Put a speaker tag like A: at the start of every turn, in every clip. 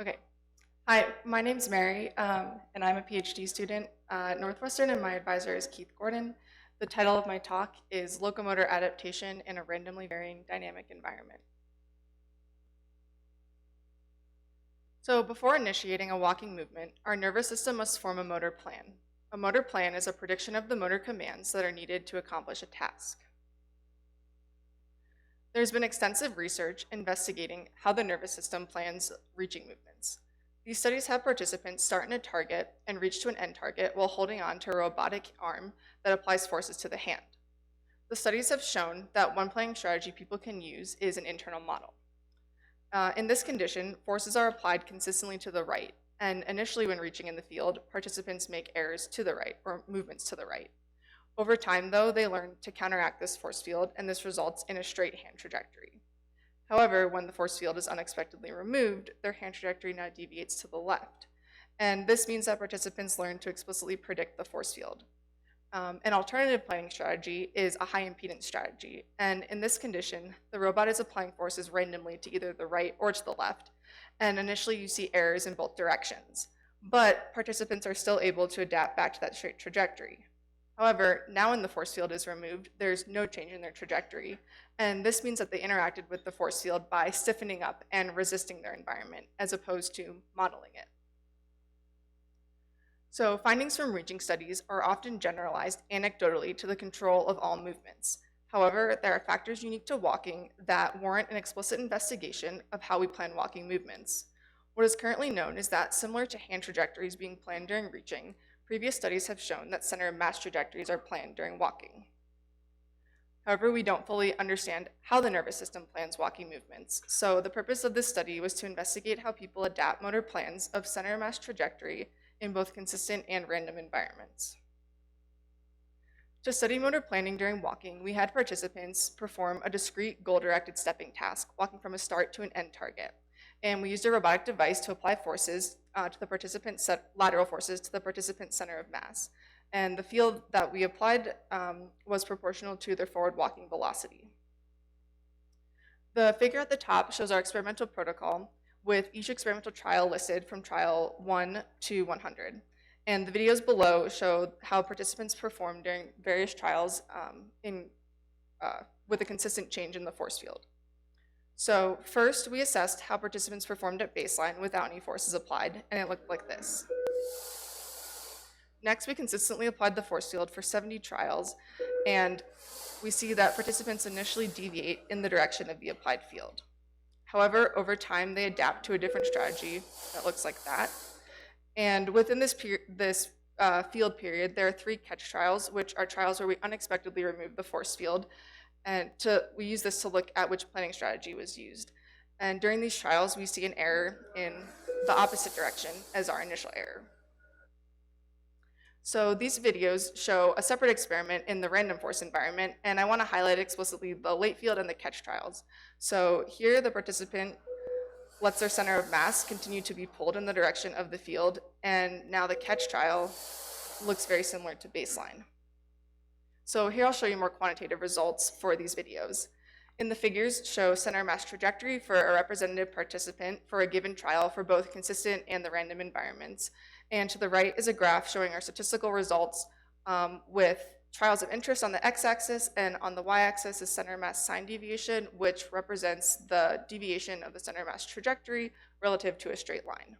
A: Okay. Hi, my name's Mary, and I'm a PhD student at Northwestern, and my advisor is Keith Gordon. The title of my talk is Locomotor Adaptation in a Randomly Varying Dynamic Environment. So before initiating a walking movement, our nervous system must form a motor plan. A motor plan is a prediction of the motor commands that are needed to accomplish a task. There's been extensive research investigating how the nervous system plans reaching movements. These studies have participants start in a target and reach to an end target while holding on to a robotic arm that applies forces to the hand. The studies have shown that one planning strategy people can use is an internal model. In this condition, forces are applied consistently to the right, and initially when reaching in the field, participants make errors to the right or movements to the right. Over time, though, they learn to counteract this force field, and this results in a straight hand trajectory. However, when the force field is unexpectedly removed, their hand trajectory now deviates to the left. And this means that participants learn to explicitly predict the force field. An alternative planning strategy is a high impedance strategy. And in this condition, the robot is applying forces randomly to either the right or to the left. And initially you see errors in both directions. But participants are still able to adapt back to that straight trajectory. However, now when the force field is removed, there's no change in their trajectory, and this means that they interacted with the force field by stiffening up and resisting their environment, as opposed to modeling it. So findings from reaching studies are often generalized anecdotally to the control of all movements. However, there are factors unique to walking that warrant an explicit investigation of how we plan walking movements. What is currently known is that, similar to hand trajectories being planned during reaching, previous studies have shown that center of mass trajectories are planned during walking. However, we don't fully understand how the nervous system plans walking movements, so the purpose of this study was to investigate how people adapt motor plans of center of mass trajectory in both consistent and random environments. To study motor planning during walking, we had participants perform a discrete goal-directed stepping task, walking from a start to an end target. And we used a robotic device to apply forces to the participant's lateral forces to the participant's center of mass. And the field that we applied was proportional to their forward walking velocity. The figure at the top shows our experimental protocol, with each experimental trial listed from trial 1 to 100. And the videos below show how participants performed during various trials with a consistent change in the force field. So first, we assessed how participants performed at baseline without any forces applied, and it looked like this. Next, we consistently applied the force field for 70 trials, and we see that participants initially deviate in the direction of the applied field. However, over time, they adapt to a different strategy that looks like that. And within this field period, there are 3 catch trials, which are trials where we unexpectedly remove the force field. And we use this to look at which planning strategy was used. And during these trials, we see an error in the opposite direction as our initial error. So these videos show a separate experiment in the random force environment, and I want to highlight explicitly the late field and the catch trials. So here the participant lets their center of mass continue to be pulled in the direction of the field, and now the catch trial looks very similar to baseline. So here I'll show you more quantitative results for these videos. In the figures show center mass trajectory for a representative participant for a given trial for both consistent and the random environments. And to the right is a graph showing our statistical results with trials of interest on the x-axis, and on the y-axis is center mass sign deviation, which represents the deviation of the center mass trajectory relative to a straight line.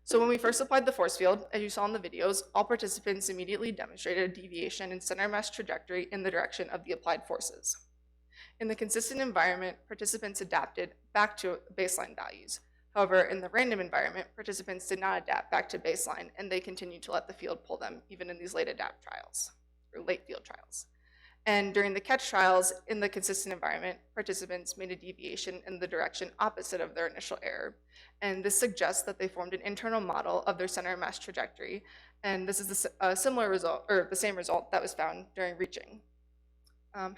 A: So when we first applied the force field, as you saw in the videos, all participants immediately demonstrated a deviation in center mass trajectory in the direction of the applied forces. In the consistent environment, participants adapted back to baseline values. However, in the random environment, participants did not adapt back to baseline, and they continued to let the field pull them, even in these late adapt trials, or late field trials. And during the catch trials, in the consistent environment, participants made a deviation in the direction opposite of their initial error. And this suggests that they formed an internal model of their center of mass trajectory, and this is a similar result, or the same result that was found during reaching.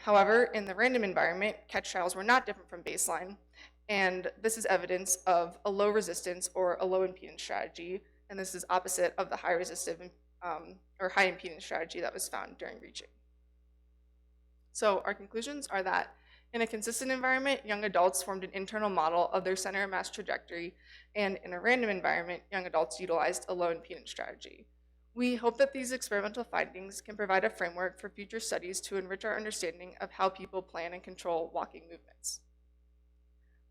A: However, in the random environment, catch trials were not different from baseline, and this is evidence of a low resistance or a low impedance strategy, and this is opposite of the high resistive or high impedance strategy that was found during reaching. So our conclusions are that In a consistent environment, young adults formed an internal model of their center of mass trajectory, and in a random environment, young adults utilized a low impedance strategy. We hope that these experimental findings can provide a framework for future studies to enrich our understanding of how people plan and control walking movements.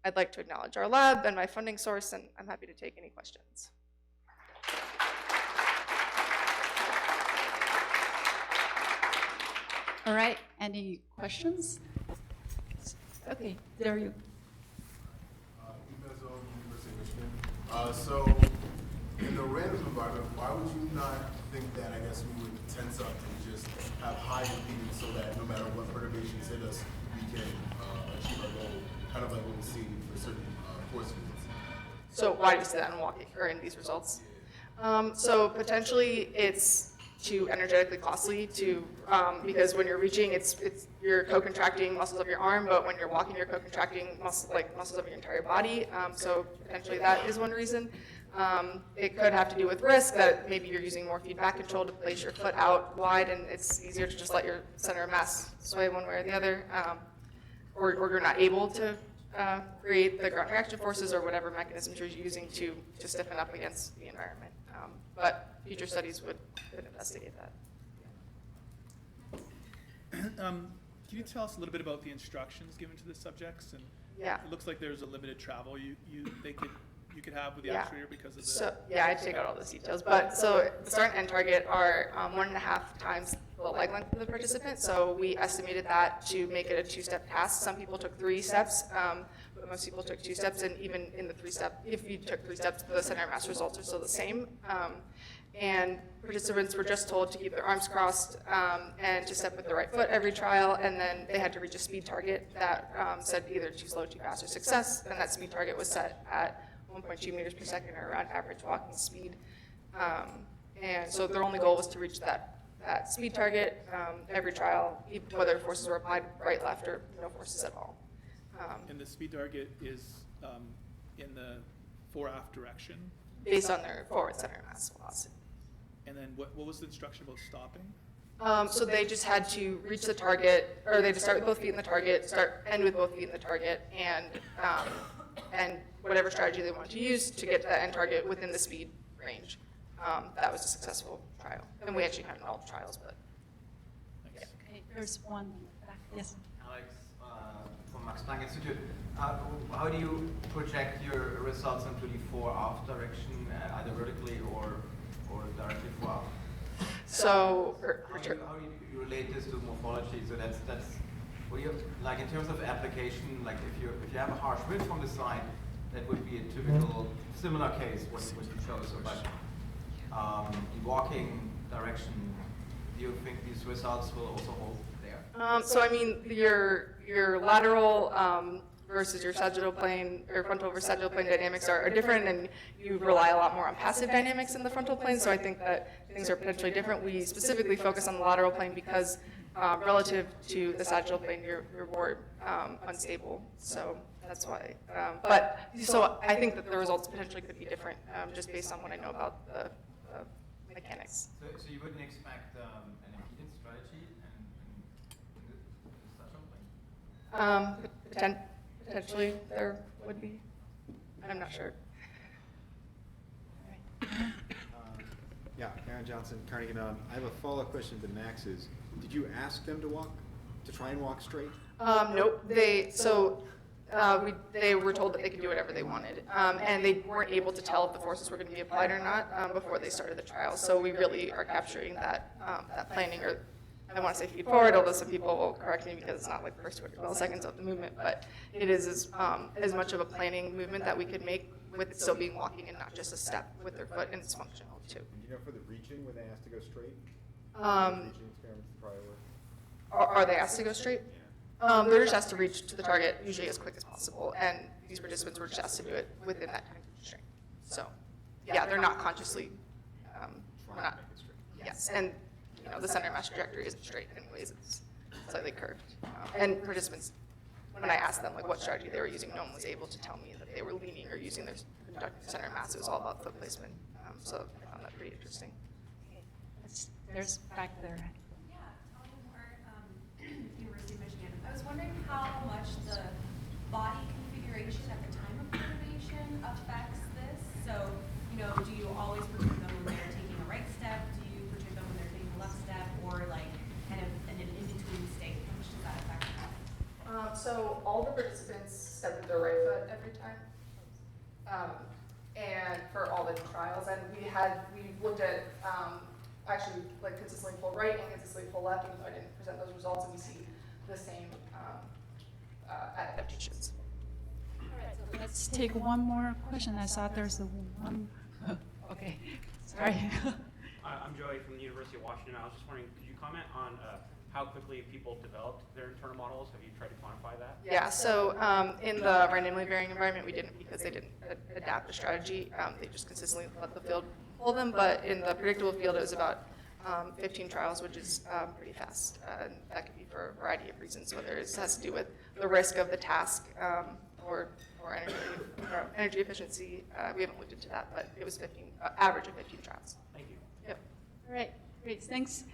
A: I'd like to acknowledge our lab and my funding source, and I'm happy to take any questions.
B: All right, any questions? Okay, there you.
C: University of Michigan. So, in a random environment, why would you not think that, I guess, we would tense up and just have high impedance so that no matter what perturbations hit us, we can achieve our goal, kind of like what we see for certain force fields?
A: So why do you see that in walking or in these results? So potentially it's too energetically costly to because when you're reaching, you're co-contracting muscles of your arm, but when you're walking, you're co-contracting muscles of your entire body. So potentially that is one reason. It could have to do with risk, that maybe you're using more feedback control to place your foot out wide, and it's easier to just let your center of mass sway one way or the other, or you're not able to create the ground reaction forces or whatever mechanisms you're using to stiffen up against the environment. But future studies could investigate that.
D: Can you tell us a little bit about the instructions given to the subjects? And
A: Yeah.
D: it looks like there's a limited travel you could have with the
A: Yeah.
D: actuator because of the.
A: So yeah, I take out all those details. But so the start and end target are 1.5 times the leg length of the participant. So we estimated that to make it a 2-step task. Some people took 3 steps, but most people took 2 steps. And even in the 3-step, if you took 3 steps, the center of mass results are still the same. And participants were just told to keep their arms crossed and to step with the right foot every trial, and then they had to reach a speed target that said either too slow, too fast, or success, and that speed target was set at 1.2 meters per second, or around average walking speed. And so their only goal was to reach that speed target every trial, whether forces were applied right, left, or no forces at all.
D: And the speed target is in the fore-aft direction.
A: Based on their forward center of mass velocity.
D: And then what was the instruction about stopping?
A: So they just had to reach the target, or they had to start with both feet in the target, end with both feet in the target, and whatever strategy they wanted to use to get to that end target within the speed range. That was a successful trial. And we actually had 12 trials, but
D: Thanks.
B: Okay, there's one back. Yes.
E: Alex from Max Planck Institute. How do you project your results into the fore-aft direction, either vertically or directly fore-aft?
A: so
E: How do you relate this to morphology? So that's what do you like in terms of application. Like if you have a harsh wind from the side, that would be a typical similar case what you chose. So, but the walking direction, do you think these results will also hold there?
A: so I mean, your lateral versus your sagittal plane, or frontal versus sagittal plane dynamics are different, and you rely a lot more on passive dynamics in the frontal plane, so I think that things are potentially different. We specifically focus on the lateral plane because relative to the sagittal plane, you're more unstable, so that's why. So I think that the results potentially could be different just based on what I know about the mechanics.
E: So you wouldn't expect an impedance strategy in the sagittal plane?
A: Potentially there would be. I'm not sure.
F: Yeah, Aaron Johnson, Carnegie Mellon. I have a follow-up question to Max's. Did you ask them to try and walk straight?
A: Nope. They were told that they could do whatever they wanted, and they weren't able to tell if the forces were going to be applied or not before they started the trial. So we really are capturing that planning, or I want to say feed forward, although some people will correct me because it's not like the first 200 milliseconds of the movement, but it is as much of a planning movement that we could make with it still being walking and not just a step with their foot, and it's functional too.
F: And do you know for the reaching, were they asked to go straight? Reaching experiments prior work?
A: Are they asked to go straight? They're just asked to reach to the target usually as quick as possible, and these participants were just asked to do it within that time constraint. So, yeah, they're not consciously. We're not. Yes, and the center of mass trajectory isn't straight anyways; it's slightly curved. And participants, when I asked them like what strategy they were using, no one was able to tell me that they were leaning or using their center of mass. It was all about foot placement. So I found that pretty interesting.
B: Okay. There's back there.
G: Yeah, University of Michigan. I was wondering how much the body configuration at the time of perturbation affects this. So, do you always perturb them when they're taking a right step? Do you perturb them when they're taking a left step, or like kind of in an in-between state? How much does that affect that?
A: So all the participants step with their right foot every time. And for all the trials, and we looked at actually like consistently pull right and consistently pull left, even though I didn't present those results, and we see the same adaptations.
B: All right, so let's take one more question. I saw there's the one. Okay, sorry.
H: I'm Joey from the University of Washington. I was just wondering, could you comment on how quickly people developed their internal models? Have you tried to quantify that?
A: Yeah, so in the randomly varying environment, we didn't because they didn't adapt the strategy. They just consistently let the field pull them, but in the predictable field, it was about 15 trials, which is pretty fast. And that could be for a variety of reasons, whether it has to do with the risk of the task or energy efficiency. We haven't looked into that, but it was 15, average of 15 trials.
H: Thank you.
A: Yep.
B: All right, great, thanks.